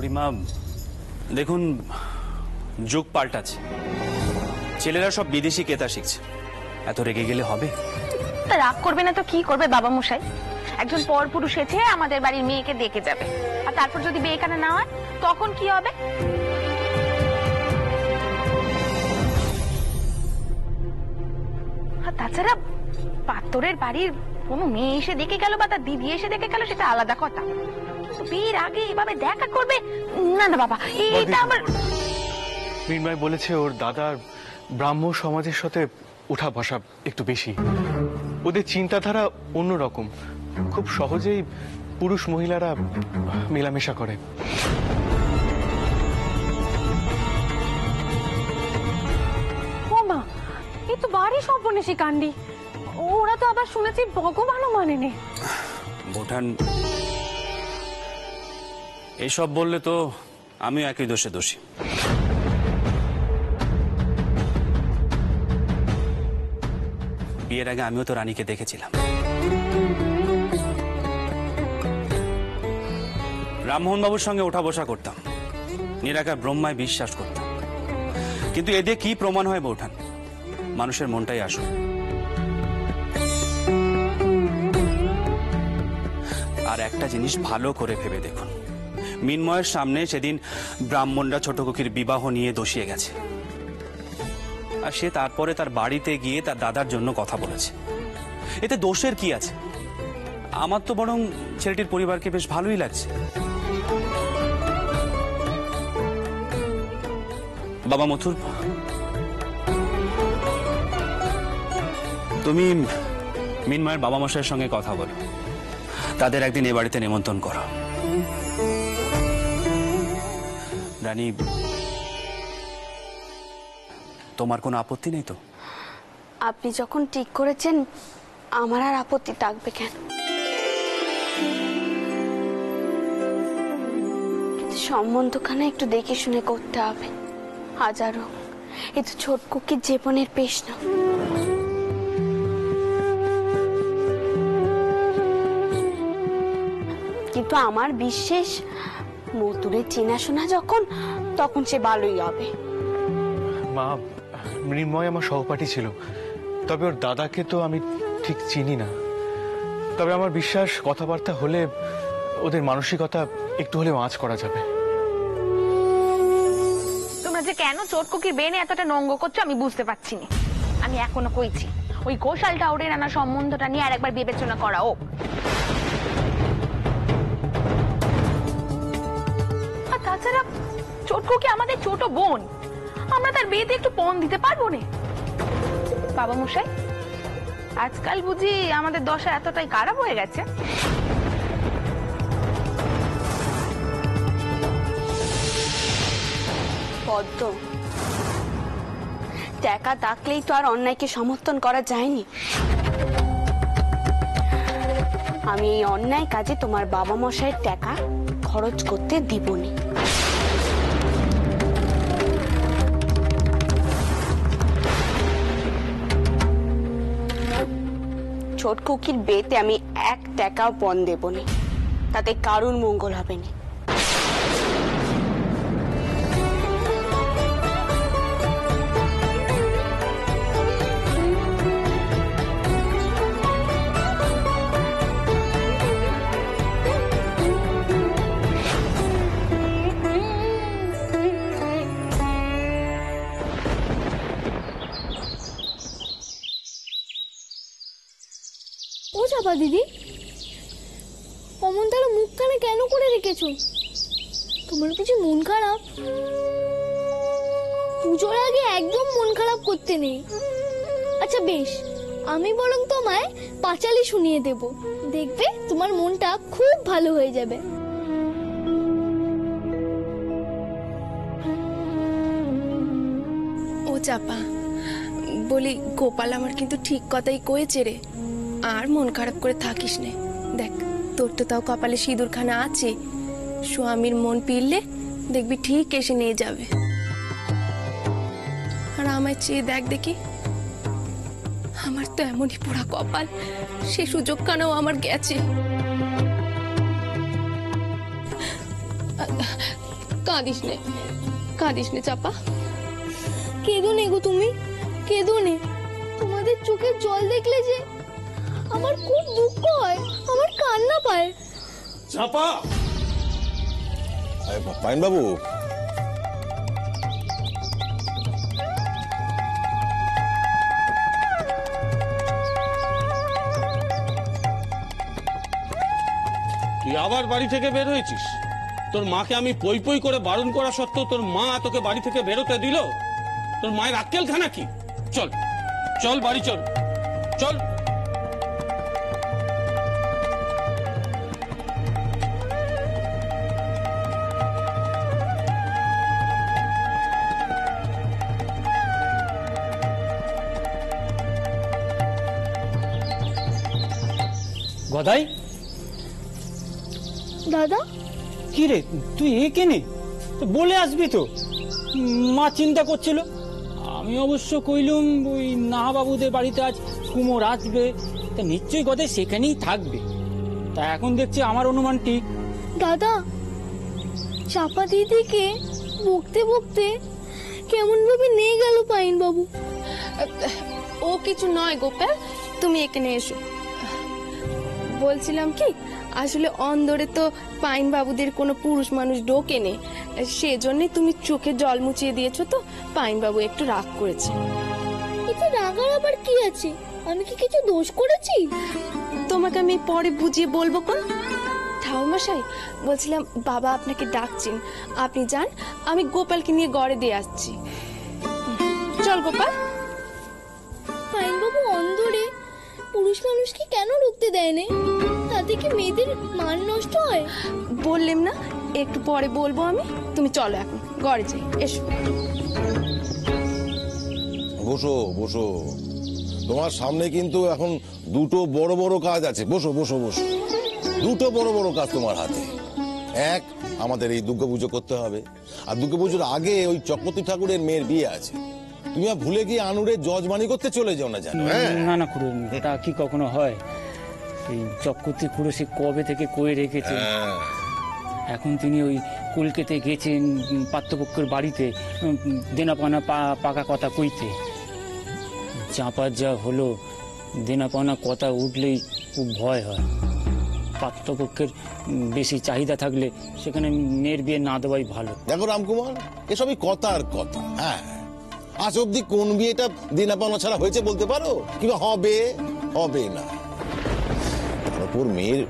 বুড়িমা দেখুন, যুগ পাল্টাচ্ছে, ছেলেরা সব বিদেশি কেতা শিখছে, এত রেগে গেলে হবে? তা রাগ করবে না তো কি করবে বাবা মশাই? একজন পরপুরুষ এসে আমাদের বাড়ির মেয়েকে দেখে যাবে, আর তারপর যদি বিয়ে এখানে না হয় তখন কি হবে? আর তাছাড়া পাত্তরের বাড়ির কোনো মেয়ে এসে দেখে গেল বা তার দিদি এসে দেখে গেল সেটা আলাদা কথা, কিন্তু বিয়ের আগে এভাবে দেখা করবে না। না বাবা, এটা আমার মৃন্ময় বলেছে ওর দাদার ব্রাহ্ম সমাজের সাথে উঠা বসা একটু বেশি, ওদের চিন্তাধারা অন্যরকম, খুব সহজেই পুরুষ মহিলারা মেলামেশা করে। ও মা, এই তো বাড়ি সর্বনেশী কাণ্ডি, ওরা তো আবার শুনেছি ভগবানও মানে নে। বোঠান, এইসব বললে তো আমি একই দোষে দোষী। বিয়ের আগে আমিও তো রানীকে দেখেছিলাম, রামমোহন বাবুর সঙ্গে ওঠা বসা করতাম, নিরাকার ব্রহ্মায় বিশ্বাস করতাম, কিন্তু এদের কি প্রমাণ হয় বৌঠান? মানুষের মনটাই আসল। আর একটা জিনিস ভালো করে ভেবে দেখুন, মিন্ময়ের সামনে সেদিন ব্রাহ্মণরা ছোট কুকির বিবাহ নিয়ে দোষিয়ে গেছে, আর সে তারপরে তার বাড়িতে গিয়ে তার দাদার জন্য কথা বলেছে। এতে দোষের কি আছে? আমার তো বরং ছেলেটির পরিবারকে বেশ ভালোই লাগছে। বাবা মথুর, তুমি মিন্ময়ের বাবা মশাইয়ের সঙ্গে কথা বলো, তাদের একদিন এ বাড়িতে নিমন্ত্রণ করো। রানী, তোমার কোনো আপত্তি নেই তো? আপনি যখন ঠিক করেছেন আমার আর আপত্তি থাকবে কেন? কিন্তু সম্বন্ধখানে একটু দেখে শুনে করতে হবে। হাজারো এ তো ছোট কুকির জীবনের প্রশ্ন। কিন্তু আমার বিশ্বাস মতুরের চেনাশোনা যখন, তখন সে ভালোই হবে। মা, মৃন্ময় আমার সহপাঠী ছিল, তবে ওর দাদাকে তো আমি ঠিক চিনি না। তবে আমার বিশ্বাস কথাবার্তা হলে ওদের মানসিকতা একটু হলেও আঁচ করা যাবে। তোমরা যে কেন চোটকুকির বেনে এতটা নঙ্গ করছো আমি বুঝতে পারছি না। আমি এখনো কইছি ওই ঘোষালটা ওরে নানা সম্বন্ধটা নিয়ে আর একবার বিবেচনা করা হোক। আর তাছাড়া চোটকুকি আমাদের ছোট বোন, আমরা তার বিয়েতে একটু পণ দিতে পারবো না? বাবা মশাই, আজকাল বুঝি আমাদের দশা এতটাই খারাপ হয়ে গেছে? পদ্ম, টাকা থাকলেই তো আর অন্যায়কে সমর্থন করা যায়নি। আমি এই অন্যায় কাজে তোমার বাবা মশাইয়ের টাকা খরচ করতে দিবনি। ছোট কুকির বিয়েতে আমি 1 টাকাও পণ দেবনি, তাতে কারুর মঙ্গল হবে না। ও চাপা দিদি, অমন তারা মুখখানে কেন করে রেখেছো? তোমার কিছু মন খারাপ? পুজোর আগে একদম মন খারাপ করতে নেই। আচ্ছা বেশ, আমি বরং তোমায় পাঁচালি শুনিয়ে দেব, দেখবে তোমার মনটা খুব ভালো হয়ে যাবে। ও চাপা, বলি গোপাল আমার কিন্তু ঠিক কথাই কয়েছে রে, আর মন খারাপ করে থাকিস নে। দেখ, তোর তো তাও কপালে সিঁদুরখানা আছে, স্বামীর মন পিড়লে দেখবি ঠিক এসে নিয়ে যাবে। আর আমায় চেয়ে দেখ দেখি, আমার তো এমনই পোড়া কপাল, সে সুযোগখানাও আমার গেছে। কাঁদিস নে চাপা। কেঁদো নে গো তুমি, কেঁদো নে। তোমাদের চোখের জল দেখলে যে আমার খুব দুঃখ হয়, আমার কান্না পায়। চাপা, পাইন বাবু, তুই আবার বাড়ি থেকে বের হয়েছিস? তোর মাকে আমি পই পই করে বারণ করা সত্ত্বেও তোর মা তোকে বাড়ি থেকে বেরোতে দিল? তোর মায়ের আক্কেল খানা কি? চল চল বাড়ি চল, চল। গদাই, দাদা, কি রে তুই এখানে? তো বলে আসবি তো, মা চিন্তা করছিল। আমি অবশ্য কইলুম ওই নাহাবাবুদের বাড়িতে আজ কুমোর আসবে, তা নিশ্চয়ই গদাই সেখানেই থাকবে। তা এখন দেখছি আমার অনুমান ঠিক। দাদা, চাপা দিদিকে বকতে বকতে কেমন ভাবে নিয়ে গেল পাইন বাবু। ও কিছু নয় গোপাল, তুমি এখানে এসো। বলছিলাম কি, আসলে অন্দরে তো পাইন বাবুদের কোনো পুরুষ মানুষ ঢোকে নে, সেজন্যই তুমি চোখে জল মুছিয়ে দিয়েছো। তো পাইন বাবু একটু রাগ করেছে। এতে রাগার আবার কি আছে? আমি কি কিছু দোষ করেছি? তোমাকে আমি পরে বুঝিয়ে বলবো কোন। ঠাকুরমশাই, বলছিলাম বাবা আপনাকে ডাকছেন, আপনি যান, আমি গোপালকে নিয়ে গড়ে দিয়ে আসছি। চল গোপাল। পাইন বাবু অন্দরে পুরুষ মানুষকে কেন ঢুকতে দেয় না? তাতে কি মেয়েদের মান নষ্ট হয়? বললাম না, একটু পরে বলবো আমি। তুমি চলো এখন গড়ে যাই, এসো। বসো বসো, তোমার সামনে কিন্তু এখন দুটো বড় বড় কাজ আছে। বসো বসো বসো, দুটো বড় বড় কাজ তোমার হাতে। এক, আমাদের এই দুর্গাপুজো করতে হবে, আর দুর্গাপুজোর আগে ওই চক্রবর্তী ঠাকুরের মেয়ের বিয়ে আছে। তুমি আর ভুলে গিয়ে আনুরের যজমানি করতে চলে যাও না, জানো? না না খুড়ো, তা কি কখনো হয়? এই চক্রবর্তী খুড়ো সে কবে থেকে কয়ে রেখেছে। এখন তিনি ওই কলকাতায় গেছেন পাত্রপক্ষের বাড়িতে দেনাপানা পাকা কথা কইতে। চাপার যা হলো, দেনাপানা কথা উঠলেই খুব ভয় হয়। পাত্রপক্ষের বেশি চাহিদা থাকলে সেখানে মেয়ের বিয়ে না দেওয়াই ভালো। দেখো রামকুমার, এসবই কথার কথা। হ্যাঁ, আজ অব্দি কোন বিয়েটা দেনাপাওনা ছাড়া হয়েছে বলতে পারো? কিংবা হবে? হবে না। তার উপর মেয়ের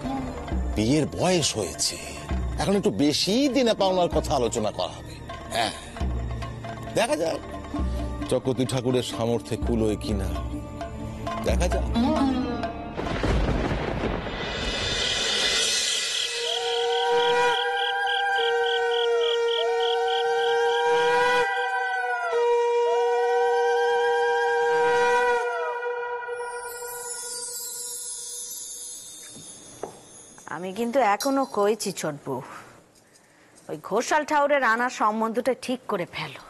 বিয়ের বয়স হয়েছে, এখন একটু বেশি দেনাপাওনার কথা আলোচনা করা হবে। হ্যাঁ, দেখা যাক চক্রবর্তী ঠাকুরের সামর্থ্যে কুলোয় কিনা, দেখা যাক। আমি কিন্তু এখনো কইছি ছোট বউ, ওই ঘোষাল ঠাউরের আনার সম্বন্ধটা ঠিক করে ফেলো।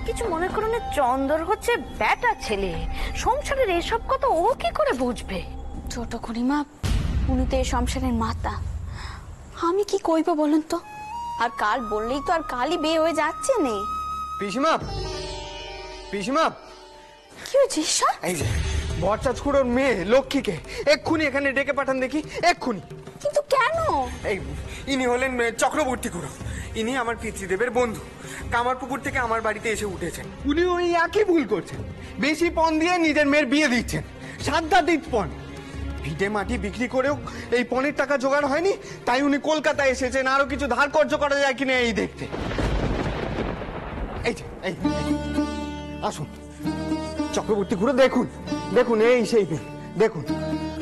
কিছু মনে করো না, চন্দর হচ্ছে ব্যাটা ছেলে, সংসারের এসব কথা ও কি করে বুঝবে? ছোট খুড়িমা, উনি তো এই সংসারের মাতা, আমি কি কইব বলেন তো? আর কাল বললেই তো আর কালই বিয়ে হয়ে যাচ্ছে নে। পিসিমা, পিসিমা, কি হয়েছে ঈশা? এই যে ভট্টাচ খুড়োর মেয়ে লক্ষ্মীকে এক্ষুনি এখানে ডেকে পাঠান দেখি, এক্ষুনি। কিন্তু কেন? এই ইনি হলেন চক্রবর্তী খুড়ো, ইনি আমার পিতৃদেবের বন্ধু। কামারপুকুর থেকে আমার বাড়িতে এসে উঠেছেন। উনি ওই একই ভুল করছেন, বেশি পণ দিয়ে নিজের মেয়ের বিয়ে দিচ্ছেন। সাধ্যাতীত পণ, ভিটে মাটি বিক্রি করেও এই পণের টাকা জোগাড় হয়নি, তাই উনি কলকাতায় এসেছেন আরো কিছু ধার কর্য করা যায় কিনা এই দেখতে। এই যে এই আসুন চক্রবর্তী খুড়ো, দেখুন দেখুন, এই সেই মেয়ে। দেখুন,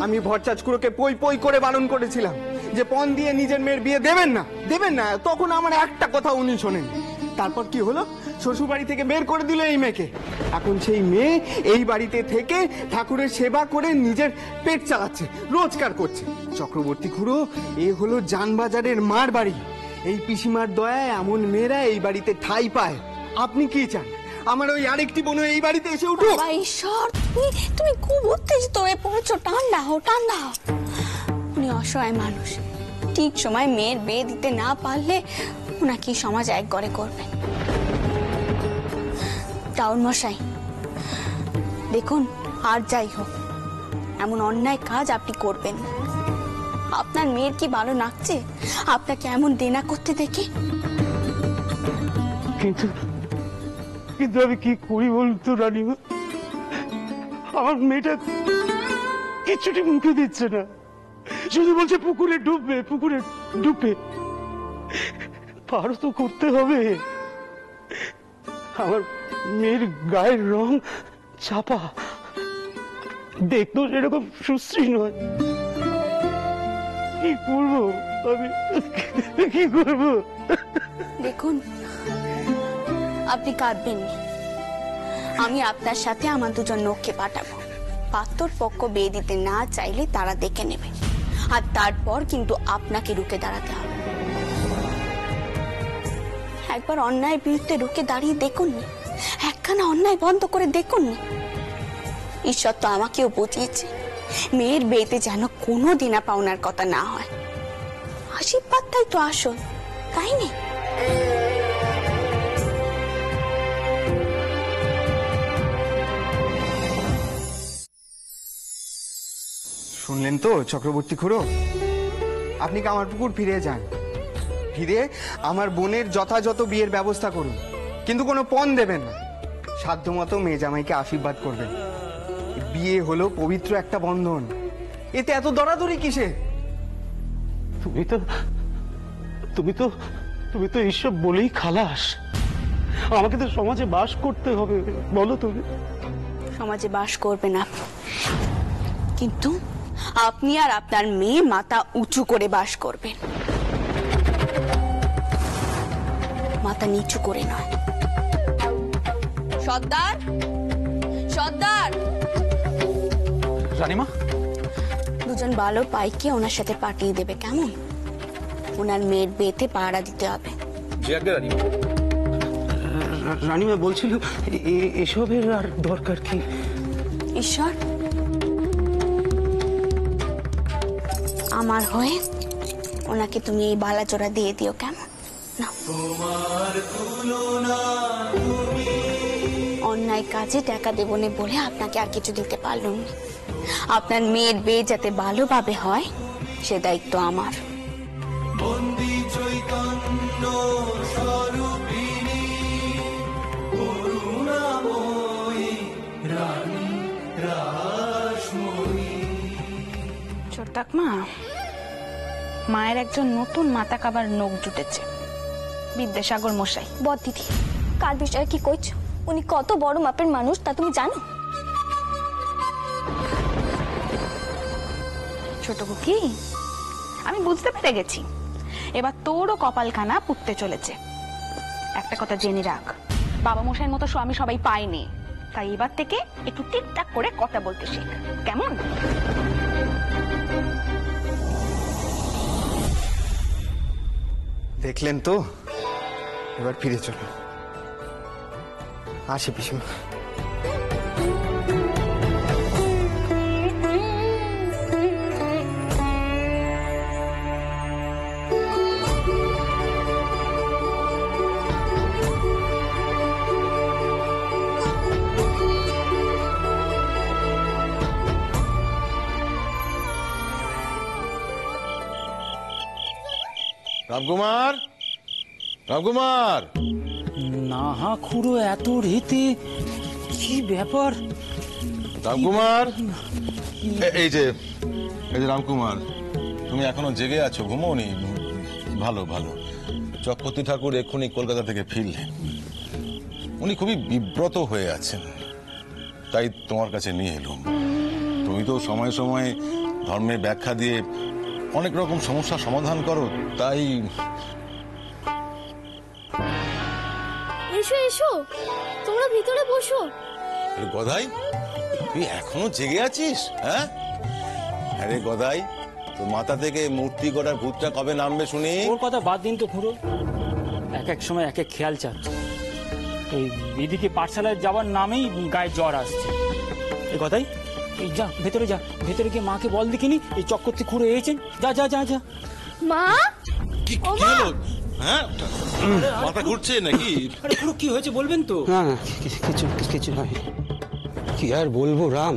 আমি ভট্টাচ খুড়োকে পই পই করে বারণ করেছিলাম যে পণ দিয়ে নিজের মেয়ের বিয়ে দেবেন না, দেবেন না। তখন আমার একটা কথা উনি শোনেন। তারপর কি হলো? শ্বশুর বাড়ি থেকে বের করে দিল এই মেয়েকে। এখন সেই মেয়ে এই বাড়িতে থেকে ঠাকুরের সেবা করে নিজের পেট চালাচ্ছে, রোজগার করছে। চক্রবর্তী খুড়ো, এ হলো জানবাজারের মার বাড়ি। এই পিসিমার দয়ায় এমন মেয়েরা এই বাড়িতে ঠাঁই পায়। আপনি কি চান আমার ওই আরেকটি বোন এই বাড়িতে এসে উঠুক? ঈশ্বর, তুমি খুব উত্তেজিত হয়ে পড়েছো। ঠান্ডা হও, ঠান্ডা হও। উনি অসহায় মানুষ, ঠিক সময় মেয়ের বিয়ে দিতে না পারলে ওনাকে সমাজ এক গড়ে করবে। টাউন মশাই দেখুন, আর যাই হোক এমন অন্যায় কাজ আপনি করবেন না। আপনার মেয়ের কি ভালো লাগছে আপনাকে এমন দেনা করতে দেখে? কিন্তু কিন্তু আমি কি করি বলতো রানীমা, আমার মেয়েটা কিচ্ছুটি মুখে দিচ্ছে না, শুধু বলছে পুকুরে ডুববে, পুকুরে ডুববে। পারো তো করতে হবে। আমার মেয়ের গায়ের রং চাপা, দেখতেও সেরকম সুশ্রী নয়। কি করবো আমি, কি করবো? দেখুন আপনি কাঁদবেন না, আমি আপনার সাথে আমার দুজন লোককে পাঠাবো। পাত্তর পক্ষ বিয়ে দিতে না চাইলে তারা দেখে নেবে, আর তারপর কিন্তু আপনাকে রুখে দাঁড়াতে হবে। একবার অন্যায় বিরুদ্ধে রুখে দাঁড়িয়ে দেখুন না, একখানা অন্যায় বন্ধ করে দেখুন না। ঈশ্বর তো আমাকেও বুঝিয়েছে মেয়ের বিয়েতে যেন কোনো দিনা পাওনার কথা না হয়। আশীর্বাদটাই তো আসল, তাই না? শুনলেন তো চক্রবর্তী খুড়ো, আপনি কামারপুকুর ফিরে যান, ফিরে আমার বোনের যথাযথ বিয়ের ব্যবস্থা করুন, কিন্তু কোনো পণ দেবেন না। সাধ্যমতো মেয়ে জামাইকে আশীর্বাদ করবেন। বিয়ে হলো পবিত্র একটা বন্ধন, এতে এত দরাদরি কিসে? তুমি তো এইসব বলেই খালাস। আমাকে তো সমাজে বাস করতে হবে, বলো তুমি। সমাজে বাস করবেন আপনি, কিন্তু আপনি আর আপনার মেয়ে মাথা উঁচু করে বাস করবেন, মাথা নিচু করে নয়। সর্দার, সর্দার। রানীমা, দুজন ভালো পাইকে ওনার সাথে পাঠিয়ে দেবে, কেমন? ওনার মেয়ের বিয়েতে পাহারা দিতে হবে। রানীমা বলছিল এসবের আর দরকার কি? ঈশ্বর, আমার হয়ে ওনাকে তুমি এই বালাজোড়া দিয়ে দিও, কেমন? না, অন্যায় কাজে টাকা দেবো না বলে আপনাকে আর কিছু দিতে পারলাম না। আপনার মেয়ের বিয়ে যাতে ভালোভাবে হয় সে দায়িত্ব আমার। ছোট্টাকমা, মায়ের একজন নতুন মাথা কাবার নোক জুটেছে, বিদ্যাসাগর মশাই। বদ দিদি, কার বিষয়ে কি কইছো? উনি কত বড় মাপের মানুষ তা তুমি জানো? ছোট কুকি, আমি বুঝতে পেরে গেছি এবার তোরও কপালখানা পুততে চলেছে। একটা কথা জেনে রাখ, বাবা মশাইয়ের মতো স্বামী সবাই পায়নি, তাই এবার থেকে একটু টিকটাক করে কথা বলতে শেখ, কেমন? দেখলেন তো, এবার ফিরে চলো। আসি পিসিমা। রামকুমার, রামকুমার। না হা খুড়ো, এত রেতে কি ব্যাপার? রামকুমার, এই যে রামকুমার, তুমি এখনো জেগে আছো, ঘুমোনি? ভালো ভালো। চক্রবর্তী ঠাকুর এক্ষুনি কলকাতা থেকে ফিরলেন, উনি খুবই বিব্রত হয়ে আছেন, তাই তোমার কাছে নিয়ে এলুম। তুমি তো সময় সময় ধর্মের ব্যাখ্যা দিয়ে অনেক রকম সমস্যার সমাধান করো, তাই। এসো এসো, তোমরা ভিতরে বসো। গদাই, তুই এখনো জেগে আছিস? হ্যাঁ, আরে গদাই, তোর মাথা থেকে মূর্তি গড়ার ভূতটা কবে নামবে শুনি? ওর কথা বাদ দিন তো খুড়ো, এক এক সময় এক এক খেয়াল চাচ্ছে। এই এদিকে পাঠশালায় যাওয়ার নামেই গায়ে জ্বর আসছে। এই কথাই, এই যা ভেতরে যা, ভেতরে গিয়ে মাকে বল দেখিনি এই চক্রবর্তী খুড়ো এসেছেন। যা যা যা যা। মা, কি হলো? হ্যাঁ মাথা ঘুরছে নাকি? আরে পুরো কি হয়েছে বলবেন তো? না না কিছু কিছু নয়। কি আর বলবো রাম,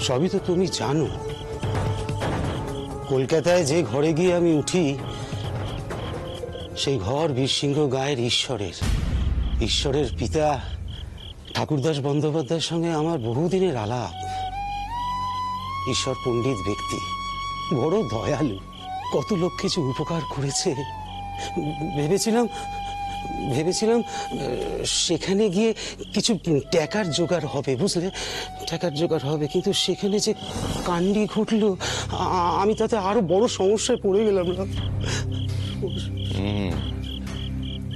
সবই তো তুমি জানো। কলকাতায় যে ঘরে গিয়ে আমি উঠি, সেই ঘর বীরসিংহ গায়ের ঈশ্বরের পিতা ঠাকুরদাস বন্দ্যোপাধ্যায়ের সঙ্গে আমার বহুদিনের আলাপ। ঈশ্বর পণ্ডিত ব্যক্তি, বড় দয়ালু, কত লোক কিছু উপকার করেছে। ভেবেছিলাম সেখানে গিয়ে কিছু টাকার জোগাড় হবে, বুঝলে, টাকার জোগাড় হবে। কিন্তু সেখানে যে কাণ্ডি ঘটলো, আমি তাতে আরো বড় সমস্যায় পড়ে গেলাম।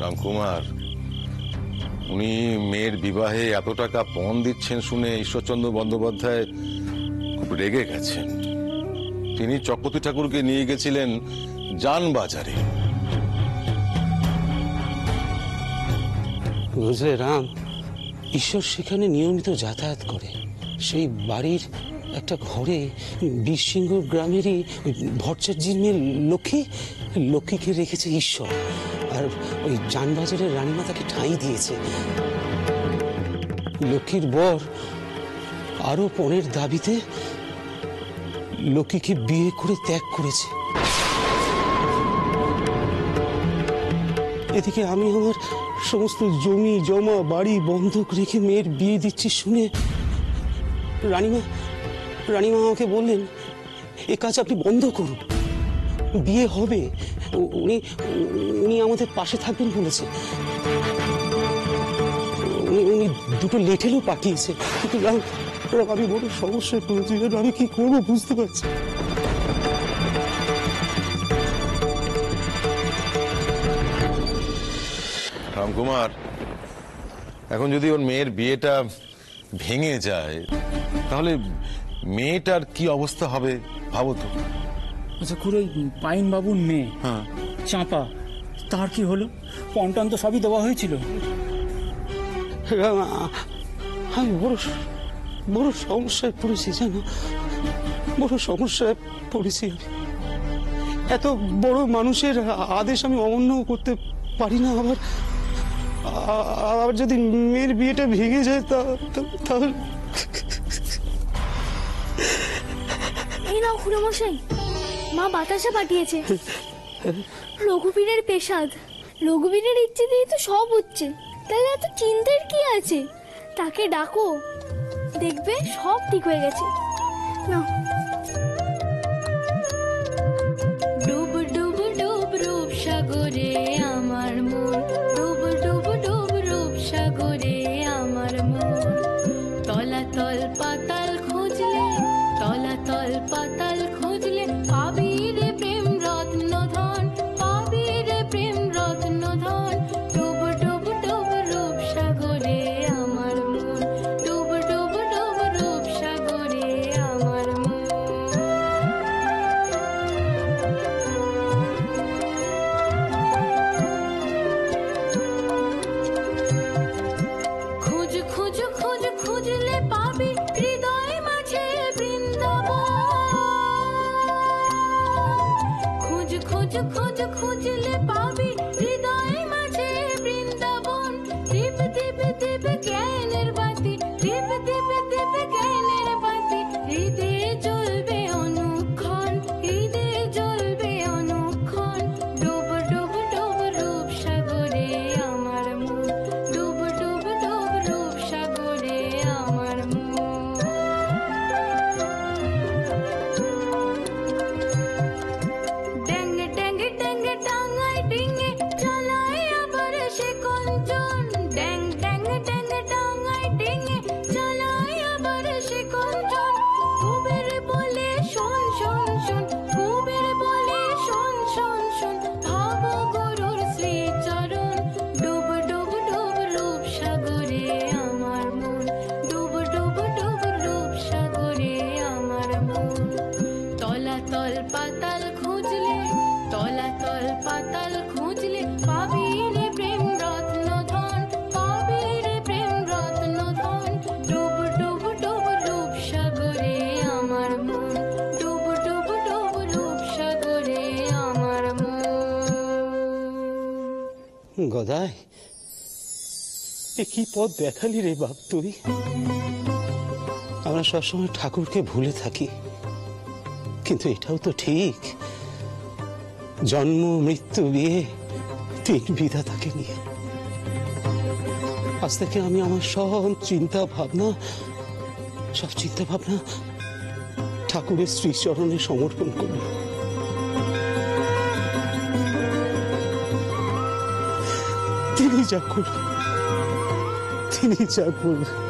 রামকুমার, উনি মেয়ের বিবাহে এত টাকা পণ দিচ্ছেন শুনে ঈশ্বরচন্দ্র বন্দ্যোপাধ্যায় খুব রেগে গেছেন। তিনি চক্রবর্তী ঠাকুরকে নিয়ে গেছিলেন জানবাজারে। বুঝলে রাম, ঈশ্বর সেখানে নিয়মিত যাতায়াত করে। সেই বাড়ির একটা ঘরে বীরসিংহ গ্রামেরই ভট্টাচার্যের মেয়ে লক্ষ্মীকে রেখেছে ঈশ্বর। আর ওই জানবাজারের রানীমা তাকে ঠাঁই দিয়েছে। লক্ষ্মীর বর আরো পণের দাবিতে লক্ষ্মীকে বিয়ে করে ত্যাগ করেছে। এদিকে আমি আমার সমস্ত জমি জমা বাড়ি বন্ধক রেখে মেয়ের বিয়ে দিচ্ছি শুনে রানীমা আমাকে বললেন, এ কাজ আপনি বন্ধ করুন, বিয়ে হবে। উনি আমাদের পাশে থাকবেন বলেছে। উনি দুটো লেটেলও পাঠিয়েছে। কিন্তু আমি বড় সমস্যায় পড়েছি, আমি কি করবো বুঝতে পারছি। রামকুমার, এখন যদি ওর মেয়ের বিয়েটা ভেঙে যায়, তাহলে মেয়েটার কি অবস্থা হবে ভাবো তো। আচ্ছা, খুড়ো, পাইন বাবুর মেয়ে চাঁপা, তার কি হলো? পণটন তো সবই দেওয়া হয়েছিল। আমি বড় সমস্যায় পড়েছি, জানো, বড় সমস্যায় পড়েছি। এত বড় মানুষের আদেশ আমি অমান্য করতে পারি না। আবার যদি মেয়ের বিয়েটা ভেঙে যায় তাহলে। এই নাও খুড়োমশাই, মা বাতাসা পাঠিয়েছে। রঘুবীরের পেশাদ, রঘুবীরের ইচ্ছে দিয়ে তো সব হচ্ছে, তাহলে এত চিন্তার কি আছে? তাকে ডাকো, দেখবে সব ঠিক হয়ে গেছে। নাও। ডুব ডুব ডুব রূপ সাগরে আমার মন, ডুব ডুব ডুব রূপ সাগরে আমার মন। তলাতল পাতাল খুঁজলে, তলাতল পাতাল খুঁজলে পাবি রে প্রেম রত্ন ধন, পাবি রে প্রেম রত্ন ধন। ডুব ডুব ডুব রূপ সাগরে আমার মন, ডুব ডুব ডুব রূপ সাগরে আমার মন। খুঁজ খুঁজ খুঁজ খুঁজলে পাবি হৃদয় মাঝে বৃন্দাবন। খুঁজ খুঁজ খুঁজ খুঁজলে পাবি হৃদয় মাঝে বৃন্দাবন। দীপ দীপ দীপ জ্ঞানের বাতি, দীপ দীপ দীপ জ্ঞানের বাতি, হৃদয়ে জ্বলবে অনুক্ষণ, হৃদয়ে জ্বলবে অনুক্ষণ। ডুব ডুব ডুব রূপ সাগরে আমার মন, ডুব ডুব ডুব রূপ সাগরে আমার মন। ড্যাং ড্যাং ড্যাং ডাঙায় ডিঙে চালায় আবার সে কঞ্চন। ড্যাং ড্যাং ড্যাং ডাঙায় ডিঙে চালায় আবার সে কঞ্চন। কুবের বলে শোন শোন শোন, কুবের বলে শোন শোন শোন, ভাব গুরুর শ্রীচরণ। ডুব ডুব ডুব রূপ সাগরে আমার মন, ডুব ডুব ডুব রূপ সাগরে আমার মন। তলাতল পাতাল খুঁজলে, তলাতল পাতাল খুঁজলে পাবি রে প্রেম রত্ন ধন, পাবি রে প্রেম রত্ন ধন। ডুব ডুব ডুব রূপ সাগরে আমার মন, ডুব ডুব ডুব রূপ সাগরে আমার মন। গদাই, এ কি পথ দেখালি রে বাপ তুই? আমরা সবসময় ঠাকুরকে ভুলে থাকি, কিন্তু এটাও তো ঠিক, জন্ম মৃত্যু বিয়ে তিন বিধাতাকে নিয়ে। আজ থেকে আমি আমার সব চিন্তা ভাবনা ঠাকুরের শ্রীচরণে সমর্পণ করব। তিনি যা করবেন, তিনি যা করবেন।